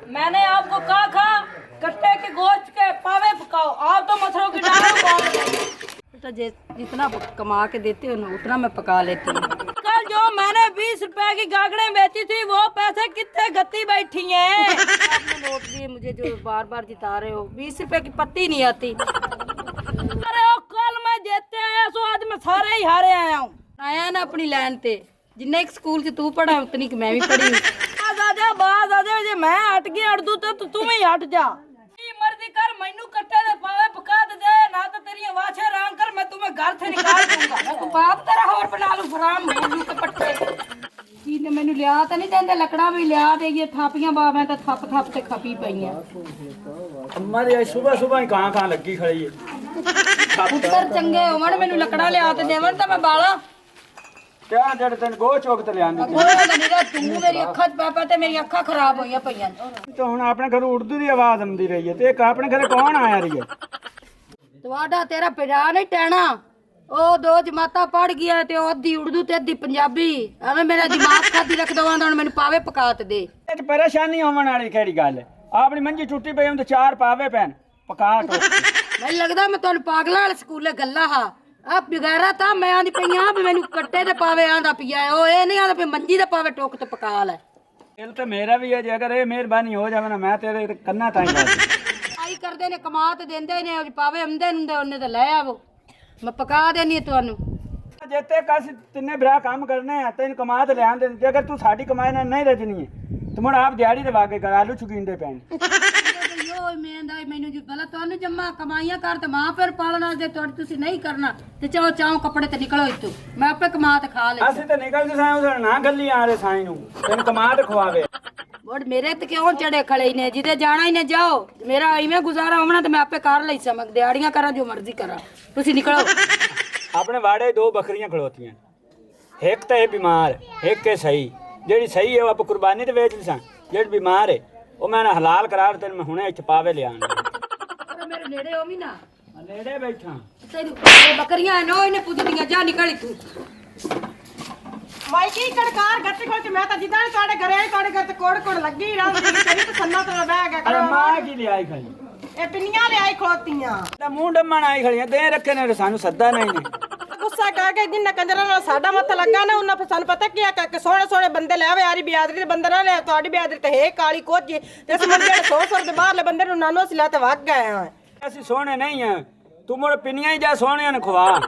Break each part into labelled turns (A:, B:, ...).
A: मैंने आपको कहा था कट्टे के गोश्त के पावे पकाओ, आप तो मछरों की डाल। जितना कमा के देते हो ना उतना मैं पका लेती हूँ। कल जो मैंने 20 रुपए की गागड़ें बेची थी वो पैसे कितने गत्ती बैठी हैं। आपने नोट दिए मुझे जो बार बार जिता रहे हो, 20 रुपए की पत्ती नहीं आती। अरे ओ कल मैं जीते आया सो आज मैं सारे ही हारे आया हूँ। आया ना अपनी लाइन ते जिन्ने एक स्कूल च तू पढ़ा उतनी की मैं भी पढ़ी। बाज आजा जे मैं हट गया हट दू तो तू ही हट जा। मर्जी कर मैनू कट्टे दे पावे पका दे ना तो तेरी वाछे रांग कर मैं तुम्हें घर से निकाल दूंगा। मैं बाप तेरा होर बना लूं फराम बोलू के पट्टे जी ने मैनू लिया तो नहीं देंदे लकड़ा भी लिया दे ये थापियां बावें तो थप थप ते खपी पईयां।
B: हमारे सुबह सुबह ही कहां लगी खड़ी है।
A: पुत्तर चंगे होवन मैनू लकड़ा लिया ते देवन तो मैं बाला
B: क्या जड़ तेन गो चौक ते लियानी
A: तू मेरी अखा च पापा ते मेरी अखा खराब होईयां पईयां।
B: तो हुण अपने घर उर्दू दी आवाज आंदी रही है ते एक अपने घर कौन आया रही है?
A: ਤੁਹਾਡਾ ਤੇਰਾ ਪਿਆ ਨਹੀਂ ਟਹਿਣਾ ਉਹ ਦੋ ਜਮਾਤਾਂ ਪੜ ਗਿਆ ਤੇ ਉਹ ਅੱਧੀ ਉਰਦੂ ਤੇ ਅੱਧੀ ਪੰਜਾਬੀ ਐਵੇਂ ਮੇਰਾ ਦਿਮਾਗ ਖਾਦੀ ਰੱਖ ਦਵਾਂ ਹੁਣ ਮੈਨੂੰ ਪਾਵੇ ਪਕਾਤ ਦੇ।
B: ਇਹ ਪਰੇਸ਼ਾਨੀ ਹੋਣ ਵਾਲੀ ਕਿਹੜੀ ਗੱਲ ਹੈ? ਆਪਣੀ ਮੰਜੀ ਟੁੱਟੀ ਪਈ ਹੁੰਦੀ ਚਾਰ ਪਾਵੇ ਪੈਣ ਪਕਾ ਟੋ।
A: ਮੈਨੂੰ ਲੱਗਦਾ ਮੈਂ ਤੁਹਾਨੂੰ ਪਾਗਲਾਂ ਵਾਲੇ ਸਕੂਲੇ ਗੱਲਾਂ ਹਾਂ ਆ ਬਿਗਾਰਾ ਤਾਂ ਮੈਂ ਆਂਦੀ ਪਈਆਂ ਵੀ ਮੈਨੂੰ ਕੱਟੇ ਤੇ ਪਾਵੇ ਆਂਦਾ ਪਿਆ ਉਹ ਇਹ ਨਹੀਂ ਆਂਦਾ ਵੀ ਮੰਜੀ ਦੇ ਪਾਵੇ ਟੋਕ ਤੇ ਪਕਾ ਲੈ।
B: ਦਿਲ ਤੇ ਮੇਰਾ ਵੀ ਹੈ ਜੇ ਅਗਰ ਇਹ ਮਿਹਰਬਾਨੀ ਹੋ ਜਾਵੇ ਨਾ ਮੈਂ ਤੇਰੇ ਕੰਨਾਂ ਤਾਂ ਹੀ
A: ਆਈ ਕਰਦੇ ਨੇ ਕਮਾ ਤੇ ਦਿੰਦੇ ਨੇ ਪਾਵੇ ਆਉਂਦੇ ਹੁੰਦੇ ਉਹਨੇ ਤੇ ਲੈ ਆਵੋ ਮੈਂ ਪਕਾ ਦੇਣੀ ਤੁਹਾਨੂੰ।
B: ਜਿੱਤੇ ਕਸ ਤਿੰਨੇ ਭਰਾ ਕੰਮ ਕਰਨੇ ਆ ਤੈਨੂੰ ਕਮਾ ਤੇ ਲਿਆਣ ਦੇ ਜੇ ਅਗਰ ਤੂੰ ਸਾਡੀ ਕਮਾਈ ਨਾਲ ਨਹੀਂ ਰਜਣੀ ਹੈ ਤੂੰ ਹੁਣ ਆਪ ਦਿਹਾੜੀ ਦੇ ਵਾਗੇ ਕਰ ਆਲੂ ਚੁਗੀਂਦੇ ਪੈਣ। ਮੈਨੂੰ ਜੀ ਗਲਤ ਤੁਹਾਨੂੰ ਜੰਮਾ ਕਮਾਈਆਂ ਕਰ ਤੇ ਮਾਂ ਫਿਰ ਪਾਲਣਾ ਜੇ ਤੁਸੀਂ ਨਹੀਂ ਕਰਨਾ ਤੇ ਚਾਹੋ ਚਾਹੋ ਕੱਪੜੇ ਤੇ ਨਿਕਲੋ ਇੱਥੋਂ ਮੈਂ ਆਪੇ ਕਮਾ ਤੇ ਖਾ ਲੈ। ਅਸੀਂ ਤੇ ਨਿਕਲਦੇ ਸਾਂ ਉਹਦਾ ਨਾ ਗੱਲੀ ਆ ਰਹੇ ਸਾਈ ਨੂੰ ਤੈਨੂੰ ਕਮਾ ਤੇ ਖਵਾਵੇ। ਬੋੜ ਮੇਰੇ ਤੇ ਕਿਉਂ ਚੜੇ ਖੜੇ ਨੇ ਜਿਹਦੇ ਜਾਣਾ ਹੀ ਨੇ ਜਾਓ ਮੇਰਾ ਐਵੇਂ ਗੁਜ਼ਾਰਾ ਹੋਣਾ ਤੇ ਮੈਂ ਆਪੇ ਕਰ ਲਈ ਸਮਝ ਦਿਹਾੜੀਆਂ ਕਰਾਂ ਜੋ ਮਰਜ਼ੀ ਕਰਾਂ ਤੁਸੀਂ ਨਿਕਲੋ। ਆਪਣੇ ਵਾੜੇ ਦੋ ਬੱਕਰੀਆਂ ਖਲੋਤੀਆਂ ਇੱਕ ਤਾਂ ਇਹ ਬਿਮਾਰ ਇੱਕ ਇਹ ਸਹੀ ਜਿਹੜੀ ਸਹੀ ਹੈ ਉਹ ਆਪਾਂ ਕੁਰਬਾਨੀ ਤੇ ਵੇਚ ਲਸਾਂ ਜਿਹੜੀ ਬਿਮਾਰ ਹੈ ਉਹ ਮੈਂ ਹਲਾਲ ਕਰਾਰ ਤੈਨੂੰ ਮੈਂ ਹੁਣੇ ਇੱਥੇ ਪਾਵੇ ਲਿਆਣ। ਮੇਰੇ ਨੇੜੇ ਹੋ ਵੀ ਨਾ ਨੇੜੇ ਬੈਠਾ ਤੈਨੂੰ ਬੱਕਰੀਆਂ ਨੋ ਇਹਨੇ ਪੁੱਜਦੀਆਂ ਜਾ ਨਿਕਲ ਤੂੰ।
C: ਮਾਈ ਕੀ ਕੜਕਾਰ ਗੱਟੇ ਕੋਲ ਮੈਂ ਤਾਂ ਜਿੱਦਾਂ ਤੁਹਾਡੇ ਘਰੇ ਆਈ ਤੁਹਾਡੇ ਘਰ ਤੇ ਕੋੜ ਕੋੜ ਲੱਗੀ ਰਹਿੰਦੀ ਤੇਰੀ ਤਾਂ ਸੰਨਾ ਤੋਂ ਬਹਿ ਗਿਆ
B: ਅਰੇ ਮਾਂ ਕੀ ਲਿਆਈ ਖੜੀ
C: ਇਹ ਪਿੰਨੀਆਂ ਲਿਆਈ ਖੋਤੀਆਂ
B: ਤਾਂ ਮੂੰਹ ਡੰਮਣ ਆਈ ਖੜੀਆਂ ਦੇ ਰੱਖੇ ਨੇ ਸਾਨੂੰ ਸੱਦਾ ਨਹੀਂ ਨੇ।
C: ਗੁੱਸਾ ਕਹਿ ਕੇ ਜਿੰਨਾ ਕੰਜਰਾਂ ਨਾਲ ਸਾਡਾ ਮੱਥਾ ਲੱਗਾ ਨਾ ਉਹਨਾਂ ਫਿਰ ਸਾਨੂੰ ਪਤਾ ਕੀ ਆ ਕਿ ਸੋਹਣੇ ਸੋਹਣੇ ਬੰਦੇ ਲੈ ਆਵੇ ਯਾਰੀ ਬਿਆਦਰੀ ਦੇ ਬੰਦੇ ਨਾ ਲੈ ਤੁਹਾਡੀ ਬਿਆਦਰੀ ਤੇ ਹੈ ਕਾਲੀ ਕੋਝੀ ਤੇ ਅਸੀਂ ਮੁੜ ਜਿਹੜੇ 100 ਦੇ ਬਾਹਰਲੇ ਬੰਦੇ ਨੂੰ ਨਾਨੋ ਅਸੀਂ ਲੈ ਤੇ ਵਗ ਗਏ ਆ।
B: ਅਸੀਂ ਸੋਹਣੇ ਨਹੀਂ ਆ ਤੂੰ ਮੁੜ ਪਿੰਨੀਆਂ ਹੀ ਜਾ ਸੋਹਣਿਆਂ ਨੂੰ ਖਵਾ।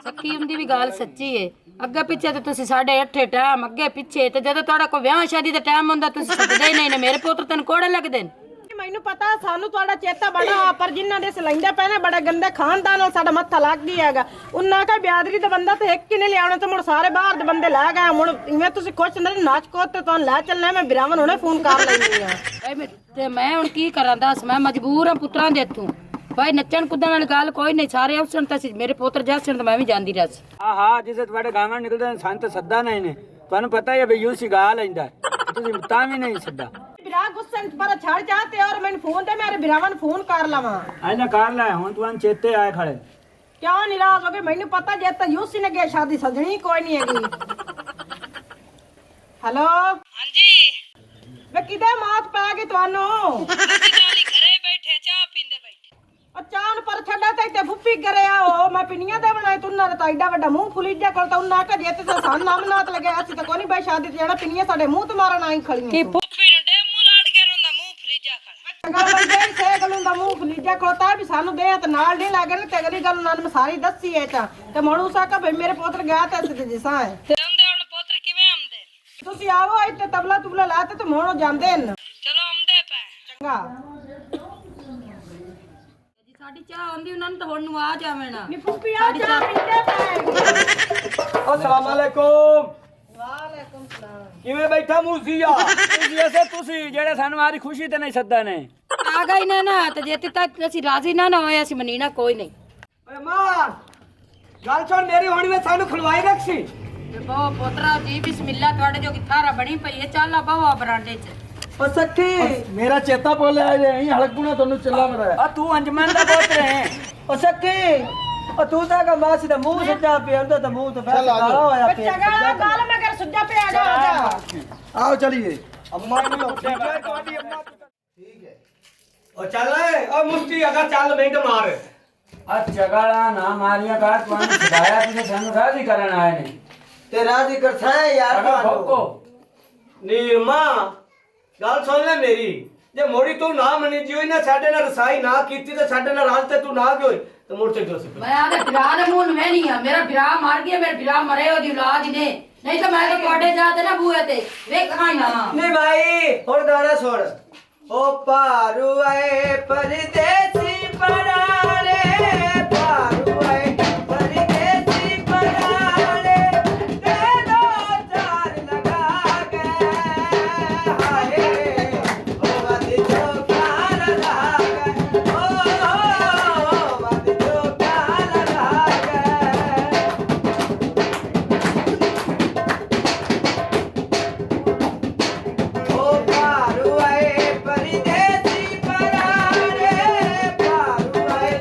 A: ਸੱਕੀ ਹੁੰਦੀ ਵੀ ਗੱਲ ਸੱਚੀ ਏ ਅੱਗੇ ਪਿੱਛੇ ਤੇ ਤੁਸੀਂ ਸਾਡੇ 8 ਟਾਈਮ ਅੱਗੇ ਪਿੱਛੇ ਤੇ ਜਦੋਂ ਤੁਹਾਡਾ ਕੋਈ ਵਿਆਹ ਸ਼ਾਦੀ ਦਾ ਟਾਈਮ ਹੁੰਦਾ ਤੁਸੀਂ ਸੱਦਦੇ ਹੀ ਨਹੀਂ ਨੇ ਮੇਰੇ ਪੁੱਤਰ ਤੈਨੂੰ ਕੋੜੇ ਲੱਗਦੇ ਨੇ।
C: ਮੈਨੂੰ ਪਤਾ ਸਾਨੂੰ ਤੁਹਾਡਾ ਚੇਤਾ ਬੜਾ ਪਰ ਜਿਨ੍ਹਾਂ ਦੇ ਸਲੈਂਦਾ ਪੈਣਾ ਬੜਾ ਗੰਦੇ ਖਾਨਦਾਨ ਨਾਲ ਸਾਡਾ ਮੱਥਾ ਲੱਗ ਗਿਆ ਹੈਗਾ ਉਹਨਾਂ ਕਾ ਬਿਆਦਰੀ ਦਾ ਬੰਦਾ ਤੇ ਇੱਕ ਕਿਨੇ ਲਿਆਉਣਾ ਤੇ ਮੁੜ ਸਾਰੇ ਬਾਹਰ ਦੇ ਬੰਦੇ ਲੈ ਗਏ ਮੁੜ ਇਵੇਂ ਤੁਸੀਂ ਖੁਸ਼ ਨਹੀਂ ਨਾਚ ਕੋ ਤੇ ਤੁਹਾਨੂੰ ਲੈ ਚੱਲਣਾ ਮੈਂ ਬਿਰਾਵਨ ਹੁਣੇ ਫੋਨ ਕਰ ਲੈਣੀ ਆ।
A: ਤੇ ਮੈਂ ਹੁਣ ਕੀ ਕਰਾਂ ਦੱਸ ਮੈਂ ਮਜਬੂਰ ਹਾਂ ਪੁੱਤਰਾਂ ਦੇ ਹੱਥੋਂ ਭਾਈ ਨੱਚਣ ਕੁੱਦਣ ਵਾਲੀ ਗੱਲ ਕੋਈ ਨਹੀਂ ਸਾਰੇ ਅਫਸਰ ਤਾਂ ਸੀ ਮੇਰੇ ਪੁੱਤਰ ਜਾਸਣ ਤਾਂ ਮੈਂ ਵੀ ਜਾਂਦੀ ਰਸ।
B: ਹਾਂ ਜਿਸੇ ਤੁਹਾਡੇ ਗਾਵਾਂ ਨਿਕਲਦੇ ਨੇ ਸੰਤ ਸੱਦਾ ਨਹੀਂ ਨੇ ਤੁਹਾਨੂੰ ਪਤਾ ਹੀ ਹੈ ਵੀ ਯੂਸੀ ਗਾ ਲੈਂਦਾ ਤੁਸੀਂ ਤਾਂ ਵੀ ਨਹੀਂ ਸੱਦਾ।
C: ਬਿਰਾ ਗੁੱਸੇ ਪਰ ਛੱਡ ਜਾ ਤੇ ਔਰ ਮੈਨੂੰ ਫੋਨ ਤੇ ਮੇਰੇ ਬਿਰਾਵਨ ਫੋਨ ਕਰ ਲਵਾਂ
B: ਆਇਨਾ ਕਰ ਲੈ ਹੁਣ ਤੂੰ ਚੇਤੇ ਆਏ ਖੜੇ
C: ਕਿਉਂ ਨਿਰਾਸ਼ ਹੋ ਗਏ ਮੈਨੂੰ ਪਤਾ ਜੇ ਤਾਂ ਯੂਸੀ ਨੇ ਗਿਆ ਸ਼ਾਦੀ ਸਜਣੀ ਕੋਈ ਨਹੀਂ ਹੈਗੀ। ਹੈਲੋ
A: ਹਾਂਜੀ
C: ਵੇ ਕਿਦੇ ਮਾਤ ਪਾ ਗਈ ਤੁਹਾਨੂੰ
A: ਅਸੀਂ ਨਾਲੀ ਘਰੇ ਬੈਠੇ ਚਾਹ ਪੀਂਦੇ ਬੈਠੇ
C: ਚਾਹ ਨੂੰ ਪਰ ਛੱਡਾ ਤੇ ਇੱਥੇ ਫੁੱਫੀ ਕਰਿਆ ਉਹ ਮੈਂ ਪਿੰਨੀਆਂ ਦਾ ਬਣਾਈ ਤੂੰ ਨਾ ਤਾਂ ਐਡਾ ਵੱਡਾ ਮੂੰਹ ਫੁਲੀਜਾ ਕੋਲ ਤਾਂ ਉਹਨਾਂ ਕਾ ਜੇ ਤੇ ਸਾਨੂੰ ਨਾਮ ਨਾਤ ਲੱਗਿਆ ਅਸੀਂ ਤਾਂ ਕੋਈ ਨਹੀਂ ਬਈ ਸ਼ਾਦੀ ਤੇ ਜਾਣਾ ਪਿੰਨੀਆਂ ਸਾਡੇ ਮੂੰਹ ਤੇ ਮਾਰਨ ਆਈ ਖੜੀਆਂ
A: ਕੀ ਫੁੱਫੀ ਨੂੰ ਡੇ ਮੂੰਹ ਲਾੜ ਕੇ ਰੋਂਦਾ ਮੂੰਹ ਫਲੀਜਾ ਖੜਾ
C: ਗੱਲ ਬੰਦੇ ਸੇ ਗਲੂੰ ਦਾ ਮੂੰਹ ਫੁਲੀਜਾ ਖੋਤਾ ਵੀ ਸਾਨੂੰ ਦੇ ਤੇ ਨਾਲ ਨਹੀਂ ਲੱਗੇ ਤੇ ਅਗਲੀ ਗੱਲ ਨਾਲ ਮੈਂ ਸਾਰੀ ਦੱਸੀ ਐ ਤਾਂ ਤੇ ਮੋੜੂ ਸਾਕਾ ਭਈ ਮੇਰੇ ਪੁੱਤਰ ਗਿਆ ਤੇ ਅਸੀਂ ਤੇ ਜਿਸਾਂ ਹੈ
A: ਜਾਂਦੇ ਹੁਣ ਪੁੱਤਰ ਕਿਵੇਂ ਆਉਂਦੇ
C: ਤੁਸੀਂ ਆਵੋ ਇੱਥੇ ਤਬਲਾ ਤੁਬਲਾ ਲਾ ਤੇ ਮੋੜੋ ਜਾਂਦੇ ਨੇ
A: ਚਲੋ ਆਉਂਦੇ ਪਏ
C: ਚੰਗਾ
A: ਸਾਡੀ ਚਾਹ ਆਉਂਦੀ ਉਹਨਾਂ ਨੂੰ ਤਾਂ ਹੁਣ ਨੂੰ ਆ ਜਾਵੇ ਨਾ
C: ਨੀ ਫੁੱਫੀ ਆ ਚਾਹ ਪੀਂਦੇ ਪਏ
B: अस्सलाम वालेकुम।
C: ਵਾਲੇਕੁਮ ਸਲਾਮ
B: ਕਿਵੇਂ ਬੈਠਾ ਮੂਸੀਆ ਤੁਸੀਂ ਜਿਹੜੇ ਸਾਨੂੰ ਆਰੀ ਖੁਸ਼ੀ ਤੇ ਨਹੀਂ ਸੱਦਾ ਨੇ
A: ਆ ਗਈ ਨਾ ਨਾ ਤੇ ਜੇ ਤੱਕ ਅਸੀਂ ਰਾਜ਼ੀ ਨਾ ਨਾ ਹੋਏ ਅਸੀਂ ਮਨੀਨਾ ਕੋਈ ਨਹੀਂ।
B: ਓਏ ਮਾਂ ਗੱਲ ਸੁਣ ਮੇਰੀ ਹੋਣੀ ਵਿੱਚ ਸਾਨੂੰ ਖਲਵਾਈ ਰੱਖੀ
A: ਤੇ ਬਹੁ ਪੋਤਰਾ ਜੀ ਬਿਸਮਿਲ੍ਲਾ ਤੁਹਾਡੇ ਜੋ ਕਿਥਾਰਾ ਬਣੀ ਪਈ ਹੈ ਚੱਲ ਆ ਬਹੁ ਬਰਾਂਡੇ 'ਚ
B: ਓ ਸੱਖੀ ਮੇਰਾ ਚੇਤਾ ਭੁੱਲਿਆ ਜੇ ਅਸੀਂ ਹਲਕੂਣਾ ਤੁਹਾਨੂੰ ਚੱਲਾ ਮਰਾਇਆ ਆ ਤੂੰ ਅੰਜਮਨ ਦਾ ਪੁੱਤਰ ਹੈ ਓ ਸੱਖੀ ਓ ਤੂੰ ਤਾਂ ਕਾ ਮਾਸੀ ਦਾ ਮੂੰਹ ਸੱਜਾ ਪਿਆ ਹੁੰਦਾ ਤਾਂ ਮੂੰਹ ਤੇ ਫੈਸ ਕਾਲਾ ਹੋਇਆ ਪਿਆ
C: ਚੰਗਾ ਗੱਲ ਮੈਂ ਕਰ ਸੁੱਜਾ ਪਿਆ ਜਾ
B: आओ चलिए अम्मा ने
D: ओ चल ओ मुफ्ती अगर चल मिंट मार
B: ਆ ਝਗੜਾ ਨਾ ਮਾਰੀਆਂ ਕਰ ਤੁਹਾਨੂੰ ਸਿਖਾਇਆ ਤੁਸੀਂ ਸਾਨੂੰ ਰਾਜ਼ੀ ਕਰਨ ਆਏ ਨੇ
E: ਤੇ ਰਾਜ਼ੀ ਕਰਦਾ ਹੈ ਯਾਰ
B: ਅਗਾ ਫੋਕੋ
D: ਨੀਰਮਾ ਗੱਲ ਸੁਣ ਲੈ ਮੇਰੀ ਜੇ ਮੋੜੀ ਤੂੰ ਨਾ ਮੰਨੀ ਜਿਉ ਨਾ ਸਾਡੇ ਨਾਲ ਰਸਾਈ ਨਾ ਕੀਤੀ ਤੇ ਸਾਡੇ ਨਾਲ ਰਾਜ ਤੇ ਤੂੰ ਨਾ ਗਿਓ ਤੇ ਮੁੜ ਤੇ ਜੋ ਸੀ
A: ਮੈਂ ਆਦੇ ਫਿਰਾ ਦੇ ਮੂੰਹ ਮੈਂ ਨਹੀਂ ਆ ਮੇਰਾ ਫਿਰਾ ਮਰ ਗਿਆ ਮੇਰੇ ਫਿਰਾ ਮਰੇ ਉਹਦੀ ਔਲਾਦ ਹੀ ਨੇ ਨਹੀਂ ਤਾਂ ਮੈਂ ਤਾਂ ਤੁਹਾਡੇ ਜਾਤੇ ਨਾ ਬੂਏ ਤੇ ਵੇਖਾਂ ਹੀ ਨਾ
E: ਨਹੀਂ ਭਾਈ ਹੋਰ ਗਾਣਾ ਸੁਣ ਓ ਪਾਰੂ ਆਏ ਪਰਦੇਸੀ ਪਰਾਲੇ ਪਾਰੂ ਆਏ ਪਰਦੇਸੀ ਪਰਾਲੇ ਤੇ ਦੋ ਚਾਰ ਲਗਾ ਗਏ ਹਾਏ ਓ ਵਦ ਜੋ ਕਾਲ ਲਗਾ ਗਏ ਓ ਵਦ ਜੋ ਕਾਲ ਲਗਾ ਗਏ ਓ ਪਾਰੂ ਆਏ ਪਰਦੇਸੀ ਪਰਾਲੇ ਪਾਰੂ ਆਏ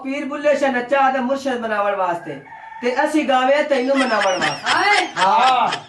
E: पीर बुल्ले शाह नच्चा ते मुर्शद बनावण वास्ते ते असी गावे तैनू मनावण वास्ते
B: हाय
E: हाँ